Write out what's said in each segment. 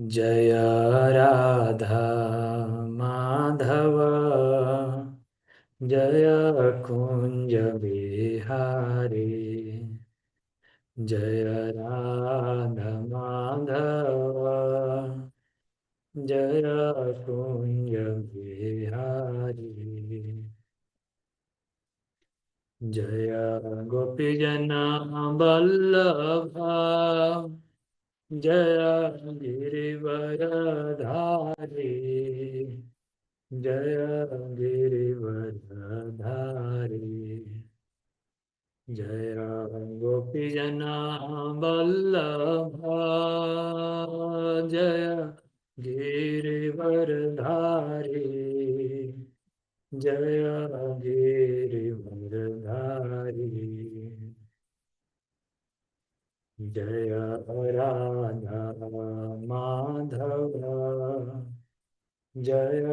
जय राधा माधव जय कुंज बिहारी जय राधा माधव जय कुंज बिहारी जय गोपीजन वल्लभ जय गिरिवरधारी जय गिरिवरधारी जय गोपीजन वल्लभ जय गिरिवरधारी जय गिरिवरधारी जय राधा माधव जय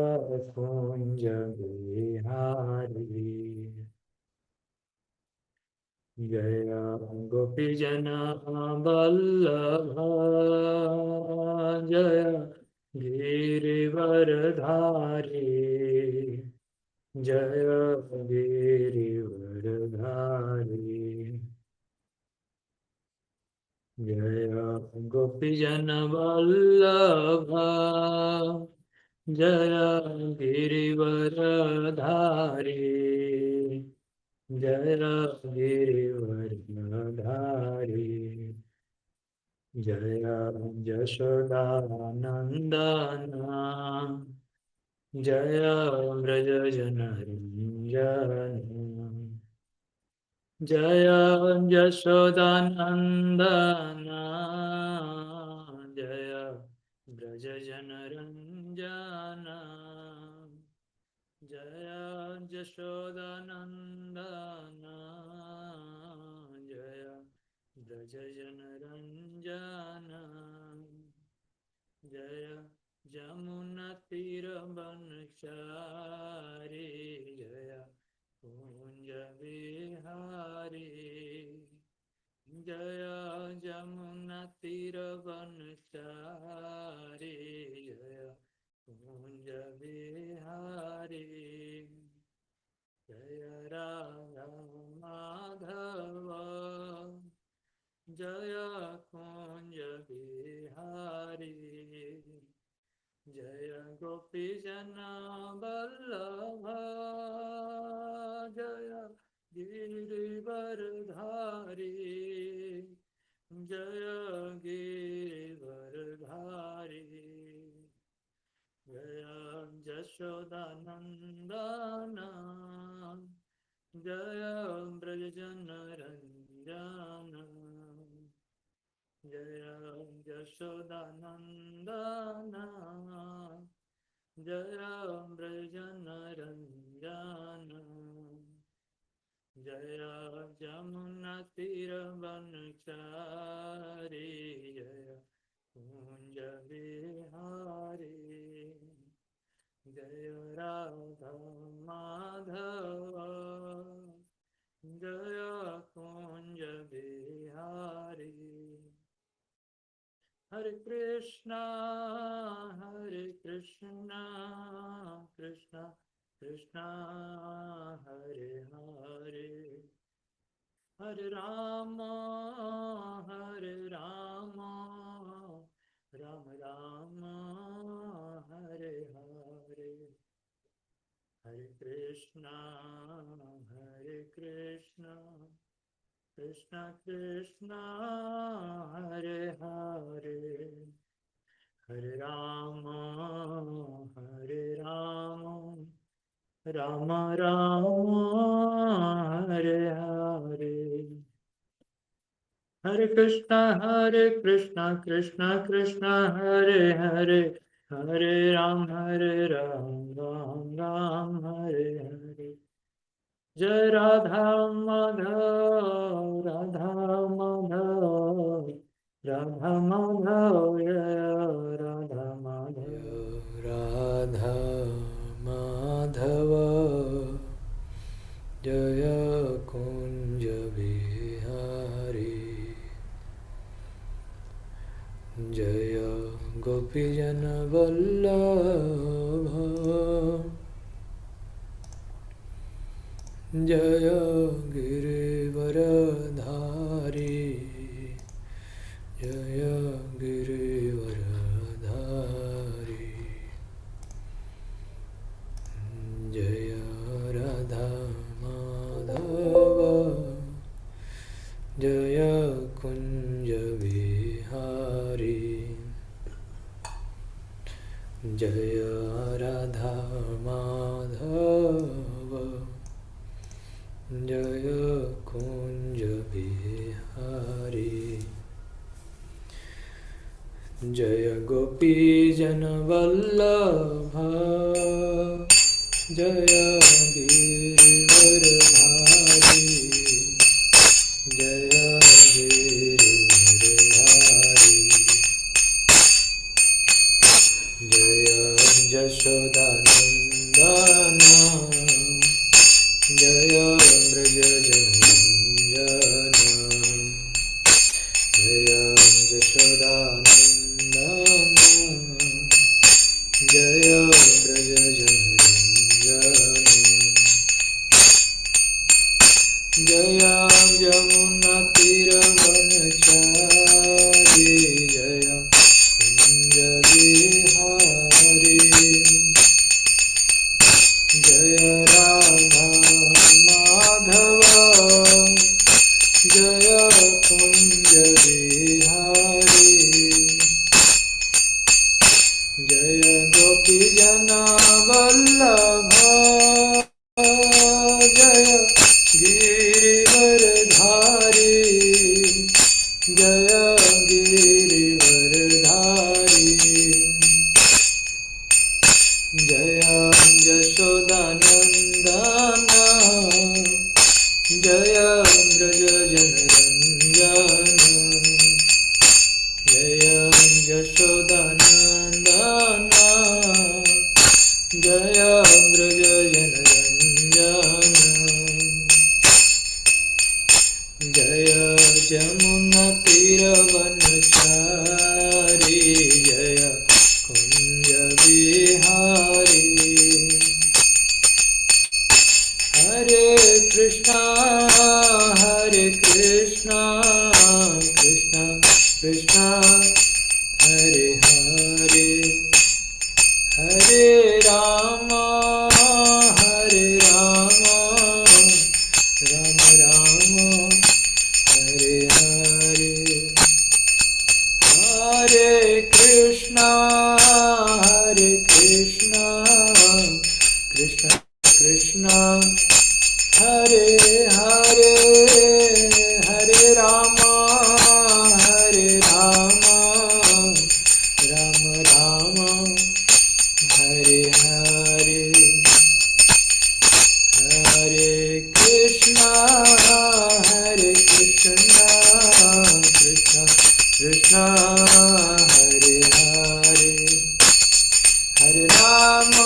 कुंज बिहारी जय गोपीजन वल्लभ जय गिरिवरधारी जय गिरिवरधारी जय गोपीजन वल्लभ जय गिरिवरधारी जय गिरिवरधारी जय यशोदानंदन जय व्रजजनरञ्जन जय यशोदानंदन जय व्रजजनरञ्जन जय यशोदानंदन जय व्रजजनरञ्जन जय यमुनातीरवनचारी जय कुंज बिहारी जय यमुनातीरवनचारी जय कुंज बिहारी जय राधा माधव जय कुंज बिहारी जय गोपीजन वल्लभ जय गिरिवरधारी जय गिरिवरधारी जय यशोदानंदन जय व्रजजनरञ्जन जय यशोदानंदन जय व्रजजनरञ्जन जय यमुनातीरवनचारी जय कुंज बिहारी जय राधा माधव जय कुंज बिहारी हरे कृष्णा कृष्णा कृष्णा हरे हरे हरे राम राम राम हरे हरे हरे कृष्णा कृष्णा कृष्णा हरे हरे हरे राम राम राम हरे हरे हरे कृष्णा कृष्णा कृष्णा हरे हरे हरे राम राम राम हरे हरे जय राधा माधव राधा माधव जय राधा माधव राधा माधव जय कुंज बिहारी जय गोपीजनवल्लभ जय गिरिवरधारी जय गिरिवरधारी जय राधा माधव जय कुंज विहारी जय राधा माधव जय कुंज बिहारी जय गोपीजन वल्लभ जय गिरिवरधारी जय गिरिवरधारी जय यशोदानंदन जय व्रजजनरञ्जन जय यशोदानन्दन जय व्रजजनरञ्जन जय यमुनातीरवनचारी जय कुञ्जविहारी जय राधा माधव जय कुंज बिहारी जय गोपीजन वल्लभ जय गिरिवरधारी जय गिरिवरधारी जय यशोदानंदन जय व्रजजनरञ्जन जय यशोदानंदन जय व्रजजनरञ्जन जय यमुनातीरवनचारी जय कुंज बिहारी हरे कृष्णा कृष्णा कृष्णा हरे हरे हरे राम राम राम हरे हरे हरे कृष्णा कृष्णा कृष्णा हरे हरे हरे राम राम राम हरे हरे हरे कृष्णा कृष्णा कृष्णा हरे हरे हरे राम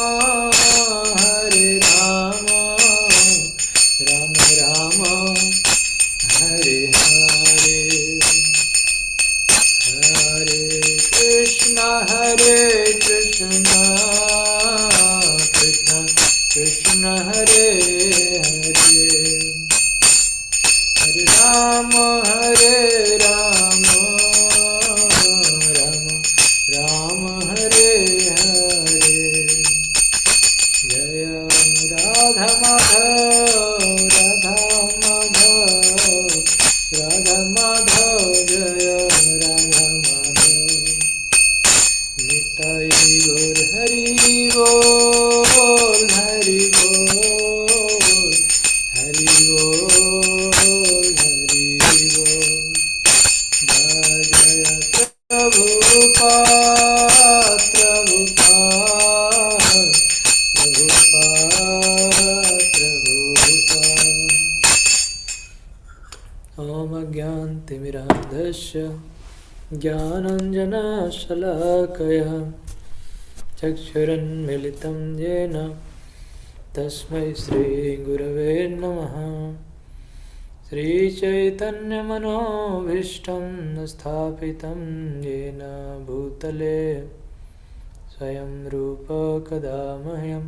राम राम हरे हरे हरे कृष्णा कृष्णा कृष्णा हरे हरे हरे राम राम राम हरे हरे जय राधा माधव जय राधा माधव निताई गौर हरि बोल हरि बोल हरि बोल हरि बोल जय जय प्रभुपाद ॐ अज्ञानतिमिरान्धस्य ज्ञानाञ्जनशलाकया चक्षुरुन्मीलितं येन तस्मै श्रीगुरवे नमः श्रीचैतन्यमनोभीष्टं स्थापितं येन भूतले स्वयं रूप कदा मह्यं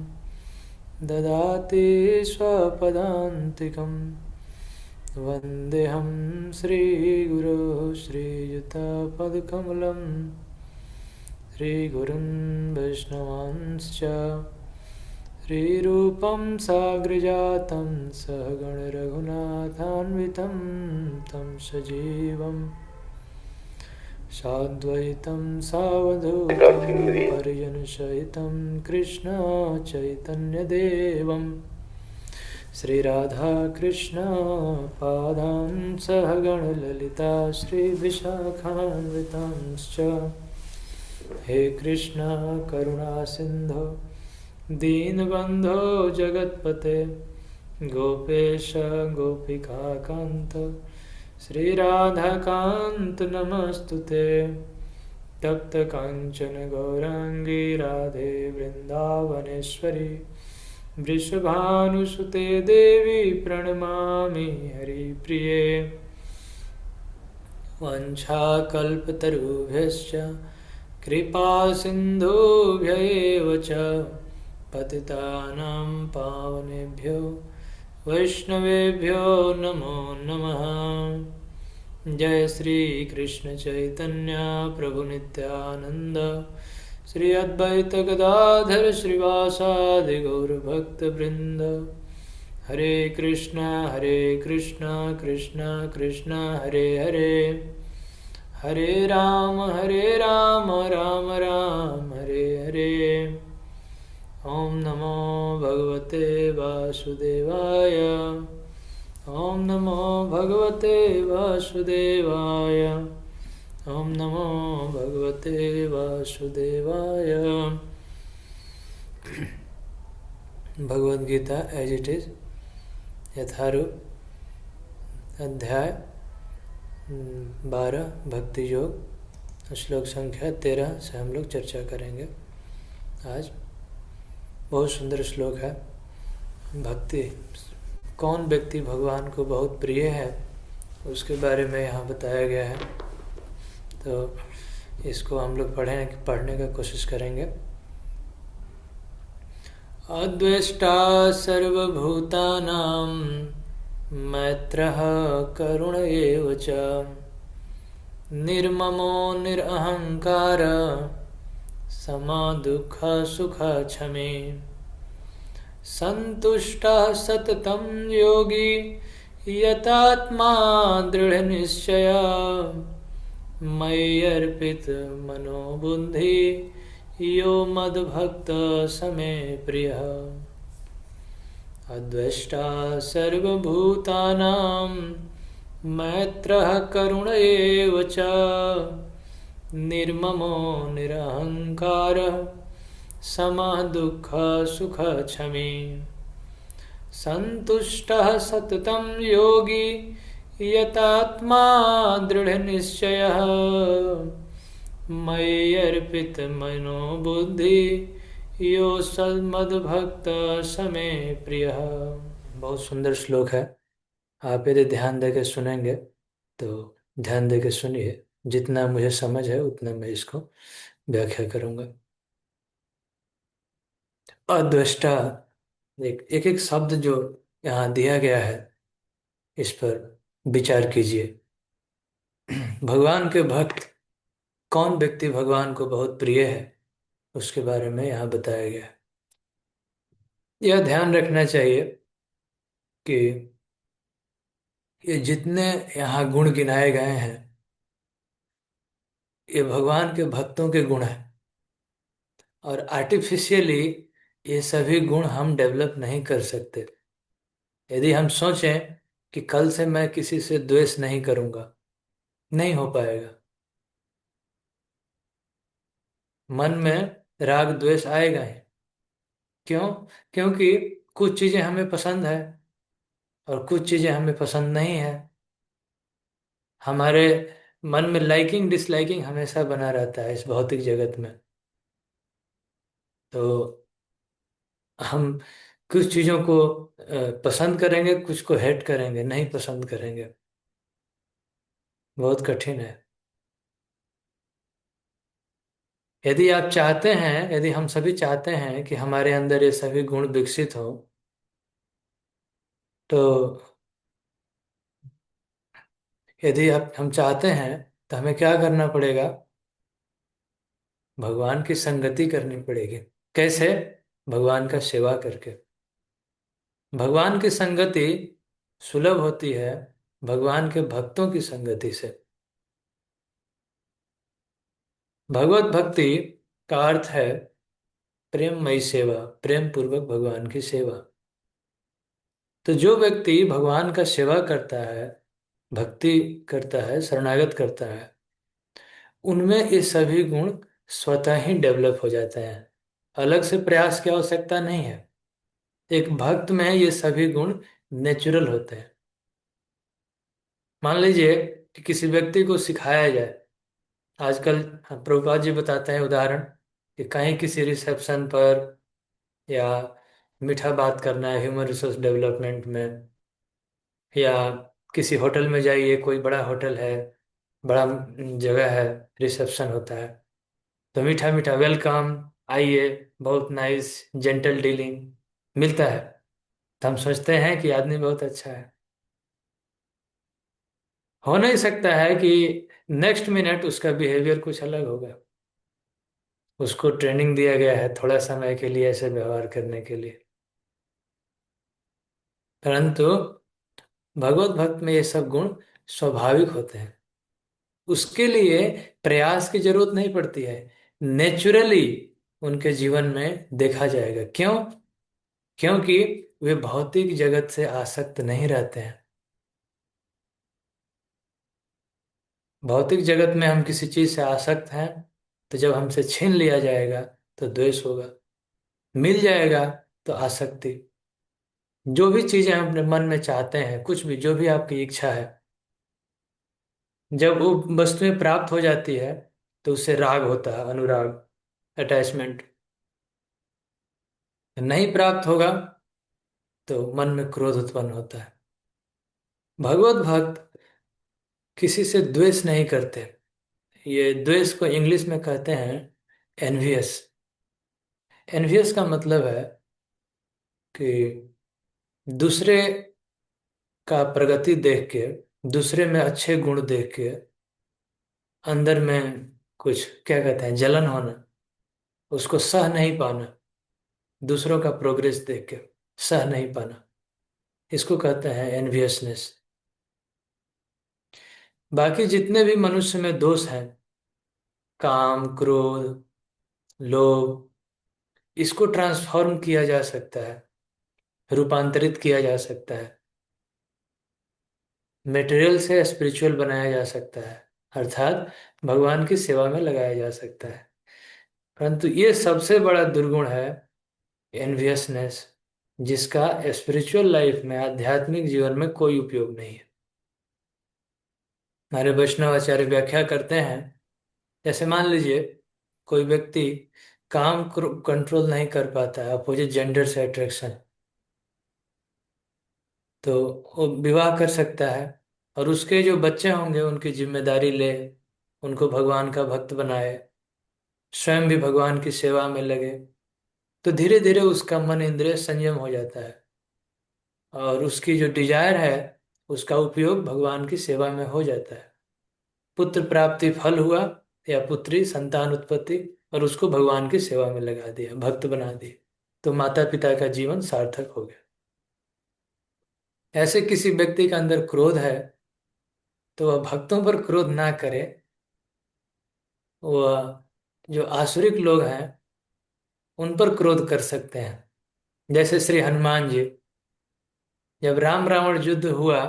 ददाति स्वपदान्तिकं वन्देऽहं श्रीगुरो श्रीयुतपदकमलं श्रीगुरुन् वैष्णवांश्च श्रीरूपं साग्रजातं सहगणरघुनाथान्वितं तं सजीवं साद्वैतं सावधूतं परिजनसहितं कृष्णचैतन्यदेवं श्रीराधाकृष्णपादान् सहगणललिता श्रीविशाखान्वितांश्च हे कृष्ण करुणा सिन्धो दीनबन्धो जगत्पते गोपेश गोपिकान्त श्रीराधाकान्त नमस्तुते तप्तकाञ्चन गौराङ्गी राधे वृन्दावनेश्वरी वृषभानुसुते देवी प्रणमामि हरिप्रिये वञ्छाकल्पतरुभ्यश्च कृपासिन्धुभ्य एव च पतितानां पावनेभ्यो वैष्णवेभ्यो नमो नमः। जय श्री कृष्ण चैतन्य प्रभु नित्यानंद श्री अद्वैत गदाधर श्रीवासादि गौरभक्तवृंद। हरे कृष्णा कृष्ण कृष्ण हरे हरे, हरे राम राम राम हरे हरे। ओम नमो भगवते वासुदेवाय, ओम नमो भगवते वासुदेवाय, ओम नमो भगवते वासुदेवाय। Bhagavad Gita as it is, यथारूप, अध्याय 12 भक्ति योग, श्लोक संख्या 13 से हम लोग चर्चा करेंगे आज। बहुत सुंदर श्लोक है। भक्ति, कौन व्यक्ति भगवान को बहुत प्रिय है उसके बारे में यहाँ बताया गया है। तो इसको हम लोग पढ़ने का कोशिश करेंगे। अद्वेष्टा सर्वभूतानां मैत्रः करुण एव च, निर्ममो निरहंकार समा दुःख सुख क्षमे, संतुष्टः सततं योगी यतात्मा दृढ़ निश्चय, मयि अर्पित मनोबुद्धि यो मद्भक्त समे प्रियः। अद्वेष्टा सर्वभूतानां मैत्रः करुण एव च, निर्ममो निरहंकारः समः दुःख सुख क्षमे, संतुष्टः सततं योगी यतात्मा दृढ़ निश्चयः, मयि अर्पित मनो बुद्धि यो सन्मद्भक्त समे प्रियः। बहुत सुंदर श्लोक है। आप यदि ध्यान देकर सुनेंगे तो ध्यान देकर सुनिए, जितना मुझे समझ है उतना मैं इसको व्याख्या करूंगा। अद्वेष्टा, एक एक शब्द जो यहाँ दिया गया है इस पर विचार कीजिए। भगवान के भक्त, कौन व्यक्ति भगवान को बहुत प्रिय है उसके बारे में यहाँ बताया गया है। यह ध्यान रखना चाहिए कि ये जितने यहाँ गुण गिनाए गए हैं ये भगवान के भक्तों के गुण हैं, और आर्टिफिशियली ये सभी गुण हम डेवलप नहीं कर सकते। यदि हम सोचें कि कल से मैं किसी से द्वेष नहीं करूंगा, नहीं हो पाएगा। मन में राग द्वेष आएगा ही। क्यों? क्योंकि कुछ चीजें हमें पसंद है और कुछ चीजें हमें पसंद नहीं है। हमारे मन में लाइकिंग डिसलाइकिंग हमेशा बना रहता है इस भौतिक जगत में। तो हम कुछ चीज़ों को पसंद करेंगे, कुछ को हेट करेंगे, नहीं पसंद करेंगे। बहुत कठिन है। यदि आप चाहते हैं, यदि हम सभी चाहते हैं कि हमारे अंदर ये सभी गुण विकसित हो, तो यदि आप हम चाहते हैं तो हमें क्या करना पड़ेगा? भगवान की संगति करनी पड़ेगी। कैसे? भगवान का सेवा करके। भगवान की संगति सुलभ होती है भगवान के भक्तों की संगति से। भगवत भक्ति का अर्थ है प्रेममयी सेवा, प्रेम पूर्वक भगवान की सेवा। तो जो व्यक्ति भगवान का सेवा करता है, भक्ति करता है, शरणागत करता है, उनमें ये सभी गुण स्वतः ही डेवलप हो जाते हैं। अलग से प्रयास की आवश्यकता नहीं है। एक भक्त में ये सभी गुण नेचुरल होते हैं। मान लीजिए कि किसी व्यक्ति को सिखाया जाए। आजकल प्रभुपाद जी बताते हैं उदाहरण कि कहीं किसी रिसेप्शन पर, या मीठा बात करना है ह्यूमन रिसोर्स डेवलपमेंट में, या किसी होटल में जाइए, कोई बड़ा होटल है, बड़ा जगह है, रिसेप्शन होता है, तो मीठा मीठा वेलकम, आइए, बहुत नाइस, जेंटल डीलिंग मिलता है। तो हम सोचते हैं कि आदमी बहुत अच्छा है। हो नहीं सकता है कि नेक्स्ट मिनट उसका बिहेवियर कुछ अलग होगा। उसको ट्रेनिंग दिया गया है थोड़ा समय के लिए ऐसे व्यवहार करने के लिए। परंतु भगवत भक्त में ये सब गुण स्वाभाविक होते हैं। उसके लिए प्रयास की जरूरत नहीं पड़ती है। नेचुरली उनके जीवन में देखा जाएगा। क्यों? क्योंकि वे भौतिक जगत से आसक्त नहीं रहते हैं। भौतिक जगत में हम किसी चीज से आसक्त हैं, तो जब हमसे छीन लिया जाएगा तो द्वेष होगा, मिल जाएगा तो आसक्ति। जो भी चीजें हम अपने मन में चाहते हैं, कुछ भी, जो भी आपकी इच्छा है, जब वो वस्तुएं प्राप्त हो जाती है तो उससे राग होता है, अनुराग, अटैचमेंट। नहीं प्राप्त होगा तो मन में क्रोध उत्पन्न होता है। भगवत भक्त किसी से द्वेष नहीं करते। ये द्वेष को इंग्लिश में कहते हैं एनवियस। एनवियस का मतलब है कि दूसरे का प्रगति देख के, दूसरे में अच्छे गुण देख के अंदर में कुछ, क्या कहते हैं, जलन होना, उसको सह नहीं पाना। दूसरों का प्रोग्रेस देख के सह नहीं पाना, इसको कहते हैं एनवियसनेस। बाकी जितने भी मनुष्य में दोष हैं, काम, क्रोध, लोभ, इसको ट्रांसफॉर्म किया जा सकता है, रूपांतरित किया जा सकता है, मटेरियल से स्पिरिचुअल बनाया जा सकता है, अर्थात भगवान की सेवा में लगाया जा सकता है। परंतु ये सबसे बड़ा दुर्गुण है, एनवियसनेस, जिसका स्पिरिचुअल लाइफ में, आध्यात्मिक जीवन में कोई उपयोग नहीं है। हमारे वैष्णव आचार्य व्याख्या करते हैं, जैसे मान लीजिए कोई व्यक्ति काम कंट्रोल नहीं कर पाता है, अपोजिट जेंडर से अट्रैक्शन, तो वो विवाह कर सकता है, और उसके जो बच्चे होंगे उनकी जिम्मेदारी ले, उनको भगवान का भक्त बनाए, स्वयं भी भगवान की सेवा में लगे। तो धीरे धीरे उसका मन इंद्रिय संयम हो जाता है, और उसकी जो डिजायर है उसका उपयोग भगवान की सेवा में हो जाता है। पुत्र प्राप्ति फल हुआ, या पुत्री संतान उत्पत्ति, और उसको भगवान की सेवा में लगा दिया, भक्त बना दिया, तो माता पिता का जीवन सार्थक हो गया। ऐसे किसी व्यक्ति के अंदर क्रोध है तो वह भक्तों पर क्रोध ना करे। वह जो आसुरिक लोग हैं उन पर क्रोध कर सकते हैं। जैसे श्री हनुमान जी, जब राम रावण युद्ध हुआ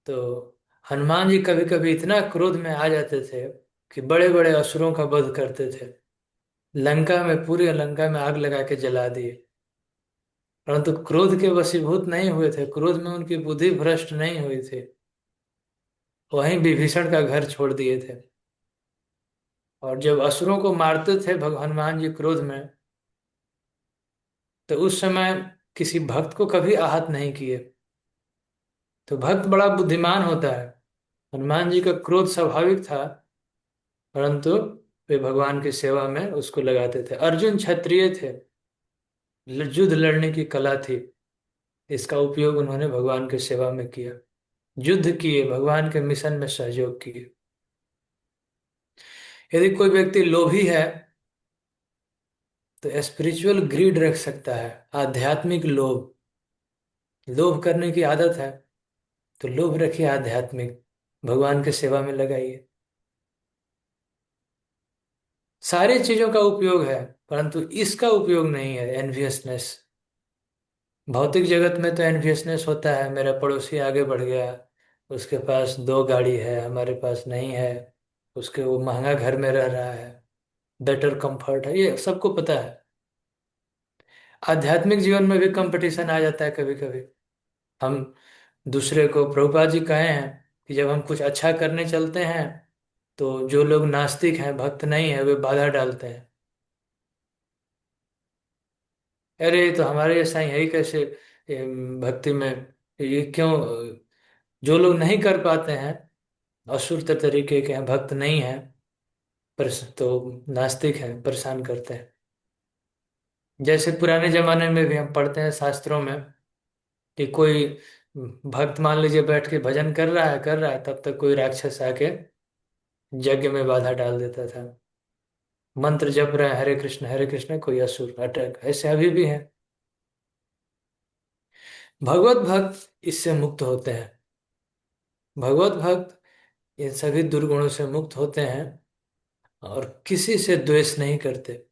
तो हनुमान जी कभी कभी इतना क्रोध में आ जाते थे कि बड़े बड़े असुरों का वध करते थे। लंका में, पूरी लंका में आग लगा के जला दिए। परंतु क्रोध के वशीभूत नहीं हुए थे, क्रोध में उनकी बुद्धि भ्रष्ट नहीं हुई थी। वहीं विभीषण का घर छोड़ दिए थे। और जब असुरों को मारते थे हनुमान जी क्रोध में, तो उस समय किसी भक्त को कभी आहत नहीं किए। तो भक्त बड़ा बुद्धिमान होता है। हनुमान जी का क्रोध स्वाभाविक था, परंतु वे भगवान की सेवा में उसको लगाते थे। अर्जुन क्षत्रिय थे, युद्ध लड़ने की कला थी, इसका उपयोग उन्होंने भगवान की सेवा में किया। युद्ध किए, भगवान के मिशन में सहयोग किए। यदि कोई व्यक्ति लोभी है तो स्पिरिचुअल ग्रीड रख सकता है, आध्यात्मिक लोभ। लोभ करने की आदत है तो लोभ रखिए, आध्यात्मिक भगवान की सेवा में लगाइए। सारी चीजों का उपयोग है, परंतु इसका उपयोग नहीं है एनवियसनेस। भौतिक जगत में तो एनवियसनेस होता है, मेरा पड़ोसी आगे बढ़ गया, उसके पास दो गाड़ी है, हमारे पास नहीं है, उसके वो महंगा घर में रह रहा है, बेटर कंफर्ट है, ये सबको पता है। आध्यात्मिक जीवन में भी कंपटीशन आ जाता है कभी कभी। हम दूसरे को, प्रभुपाद जी कहे हैं कि जब हम कुछ अच्छा करने चलते हैं तो जो लोग नास्तिक हैं, भक्त नहीं है, वे बाधा डालते हैं। अरे ये तो हमारे जैसा ही है ही कैसे भक्ति में, ये क्यों? जो लोग नहीं कर पाते हैं, असुर तरीके के हैं, भक्त नहीं हैं, पर तो नास्तिक हैं, परेशान करते हैं। जैसे पुराने जमाने में भी हम पढ़ते हैं शास्त्रों में कि कोई भक्त मान लीजिए बैठ के भजन कर रहा है, तब तक कोई राक्षस आके यज्ञ में बाधा डाल देता था। मंत्र जप रहे हैं हरे कृष्ण, कोई असुर अटैक, ऐसे अभी भी है। भगवत भक्त इससे मुक्त होते हैं। भगवत भक्त इन सभी दुर्गुणों से मुक्त होते हैं और किसी से द्वेष नहीं करते।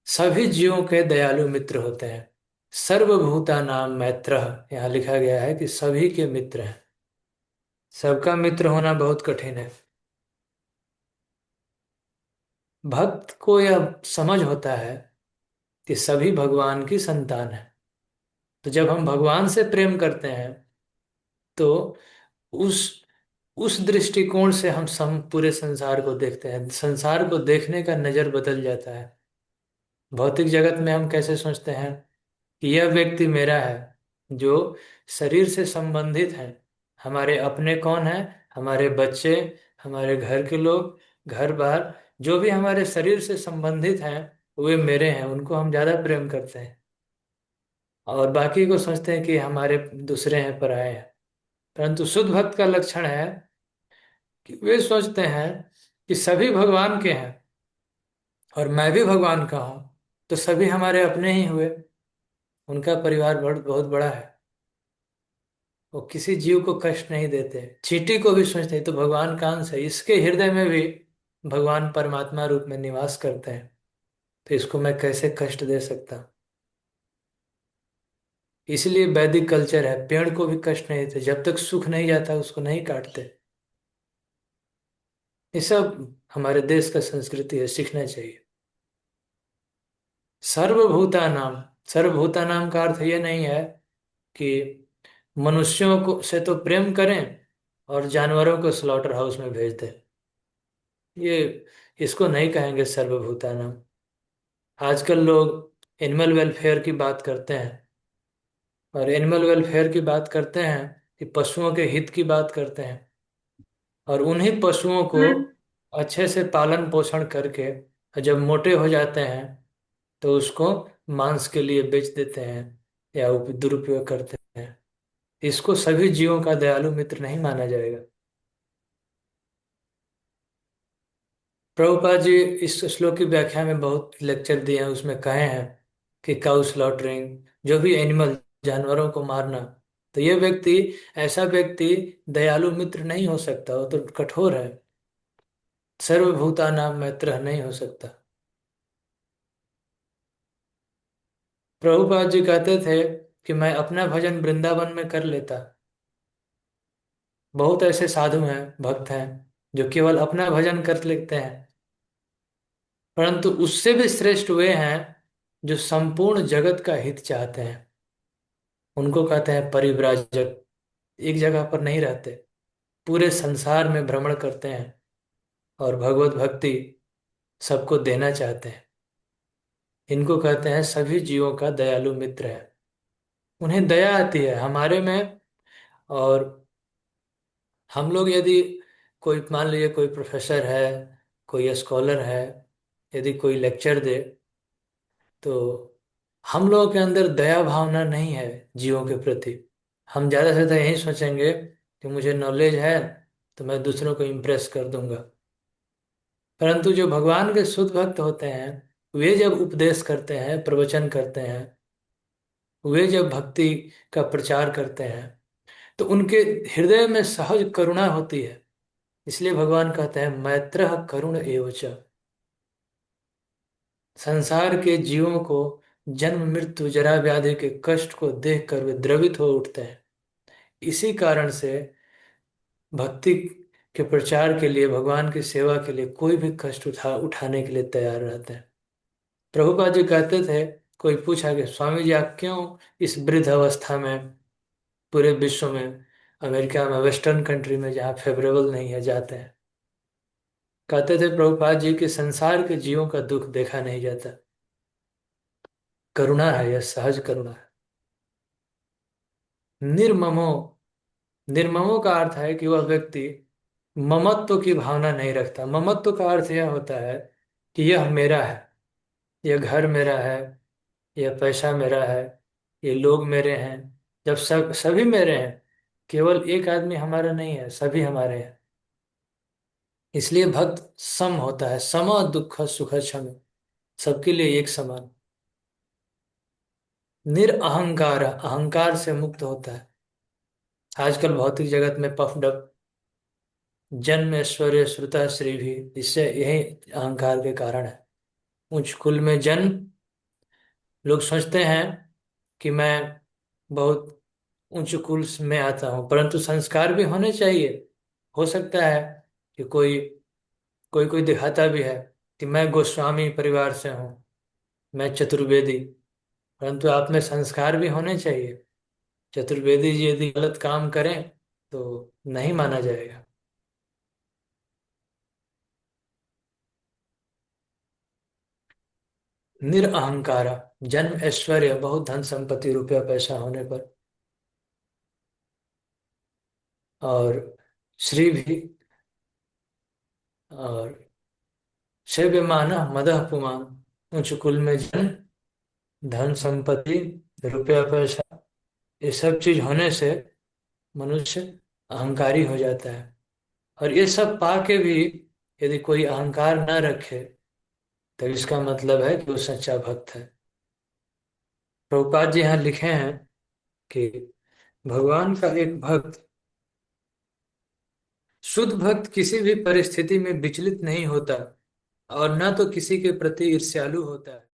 सभी जीवों के दयालु मित्र होते हैं। सर्वभूता नाम मैत्रः, यहाँ लिखा गया है कि सभी के मित्र हैं। सबका मित्र होना बहुत कठिन है। भक्त को यह समझ होता है कि सभी भगवान की संतान है। तो जब हम भगवान से प्रेम करते हैं तो उस उस दृष्टिकोण से हम पूरे संसार को देखते हैं। संसार को देखने का नजर बदल जाता है। भौतिक जगत में हम कैसे सोचते हैं कि यह व्यक्ति मेरा है, जो शरीर से संबंधित है। हमारे अपने कौन है? हमारे बच्चे, हमारे घर के लोग, घर बार, जो भी हमारे शरीर से संबंधित हैं वे मेरे हैं, उनको हम ज्यादा प्रेम करते हैं। और बाकी को सोचते हैं कि हमारे दूसरे हैं, पराये हैं। परंतु शुद्ध भक्त का लक्षण है कि वे सोचते हैं कि सभी भगवान के हैं और मैं भी भगवान का हूँ, तो सभी हमारे अपने ही हुए। उनका परिवार बहुत बड़ा है। वो किसी जीव को कष्ट नहीं देते। चींटी को भी सोचते हैं तो भगवान का अंश है, इसके हृदय में भी भगवान परमात्मा रूप में निवास करते हैं, तो इसको मैं कैसे कष्ट दे सकता? इसलिए वैदिक कल्चर है, पेड़ को भी कष्ट नहीं देते, जब तक सूख नहीं जाता उसको नहीं काटते। ये सब हमारे देश का संस्कृति है, सीखना चाहिए। सर्वभूतानाम, सर्वभूतानाम का अर्थ ये नहीं है कि मनुष्यों को से तो प्रेम करें और जानवरों को स्लॉटर हाउस में भेज दें। ये, इसको नहीं कहेंगे सर्वभूतानाम। आजकल लोग एनिमल वेलफेयर की बात करते हैं, और एनिमल वेलफेयर की बात करते हैं कि पशुओं के हित की बात करते हैं, और उन्हीं पशुओं को अच्छे से पालन पोषण करके जब मोटे हो जाते हैं तो उसको मांस के लिए बेच देते हैं या दुरुपयोग करते हैं। इसको सभी जीवों का दयालु मित्र नहीं माना जाएगा। प्रभुपाद जी इस श्लोक की व्याख्या में बहुत लेक्चर दिए हैं, उसमें कहे हैं कि काउ स्लॉटरिंग, जो भी एनिमल, जानवरों को मारना, तो ये व्यक्ति, ऐसा व्यक्ति दयालु मित्र नहीं हो सकता, वो तो कठोर है। सर्वभूतानां मैत्र नहीं हो सकता। प्रभुपाद जी कहते थे कि मैं अपना भजन वृंदावन में कर लेता। बहुत ऐसे साधु हैं, भक्त हैं, जो केवल अपना भजन कर लेते हैं, परंतु उससे भी श्रेष्ठ वे हैं जो संपूर्ण जगत का हित चाहते हैं। उनको कहते हैं परिव्राजक। एक जगह पर नहीं रहते, पूरे संसार में भ्रमण करते हैं और भगवत भक्ति सबको देना चाहते हैं। इनको कहते हैं सभी जीवों का दयालु मित्र है। उन्हें दया आती है हमारे में। और हम लोग यदि कोई मान लीजिए कोई प्रोफेसर है, कोई स्कॉलर है, यदि कोई लेक्चर दे, तो हम लोगों के अंदर दया भावना नहीं है जीवों के प्रति। हम ज़्यादा से ज़्यादा यही सोचेंगे कि मुझे नॉलेज है तो मैं दूसरों को इम्प्रेस कर दूंगा। परंतु जो भगवान के शुद्ध भक्त होते हैं, वे जब उपदेश करते हैं, प्रवचन करते हैं, वे जब भक्ति का प्रचार करते हैं, तो उनके हृदय में सहज करुणा होती है। इसलिए भगवान कहते हैं मैत्रः करुण एव च। संसार के जीवों को जन्म मृत्यु जरा व्याधि के कष्ट को देखकर वे द्रवित हो उठते हैं। इसी कारण से भक्ति के प्रचार के लिए, भगवान की सेवा के लिए कोई भी कष्ट उठाने के लिए तैयार रहते हैं। प्रभुपाद जी कहते थे, कोई पूछा कि स्वामी जी आप क्यों इस वृद्ध अवस्था में पूरे विश्व में, अमेरिका में, वेस्टर्न कंट्री में जहाँ फेवरेबल नहीं है जाते हैं। कहते थे प्रभुपाद जी कि संसार के जीवों का दुख देखा नहीं जाता। करुणा है, यह सहज करुणा है। निर्ममो, निर्ममो का अर्थ है कि वह व्यक्ति ममत्व की भावना नहीं रखता। ममत्व का अर्थ यह होता है कि यह मेरा है, यह घर मेरा है, यह पैसा मेरा है, ये लोग मेरे हैं। जब सभी मेरे हैं, केवल एक आदमी हमारा नहीं है, सभी हमारे हैं। इसलिए भक्त सम होता है, सम दुख सुख क्षम, सबके लिए एक समान। निरअहंकार, अहंकार से मुक्त होता है। आजकल भौतिक जगत में पफडब, जन्म ऐश्वर्य श्रुता श्री भी, इससे यही अहंकार के कारण है। उच्च कुल में जन्म, लोग सोचते हैं कि मैं बहुत उच्च कुल में आता हूँ, परंतु संस्कार भी होने चाहिए। हो सकता है कि कोई कोई कोई दिखाता भी है कि मैं गोस्वामी परिवार से हूँ, मैं चतुर्वेदी, परंतु आप में संस्कार भी होने चाहिए। चतुर्वेदी जी यदि गलत काम करें तो नहीं माना जाएगा। निरअहंकार, जन्म ऐश्वर्य, बहुत धन संपत्ति रुपया पैसा होने पर, और श्री भी, और सेव्यमान मदः पुमान, उच्च कुल में जन्म, धन संपत्ति, रुपया पैसा, ये सब चीज होने से मनुष्य अहंकारी हो जाता है। और ये सब पाके भी यदि कोई अहंकार न रखे, तो इसका मतलब है कि वो सच्चा भक्त है। प्रभुपाद जी यहाँ लिखे हैं कि भगवान का एक भक्त, शुद्ध भक्त किसी भी परिस्थिति में विचलित नहीं होता और न तो किसी के प्रति ईर्ष्यालु होता है।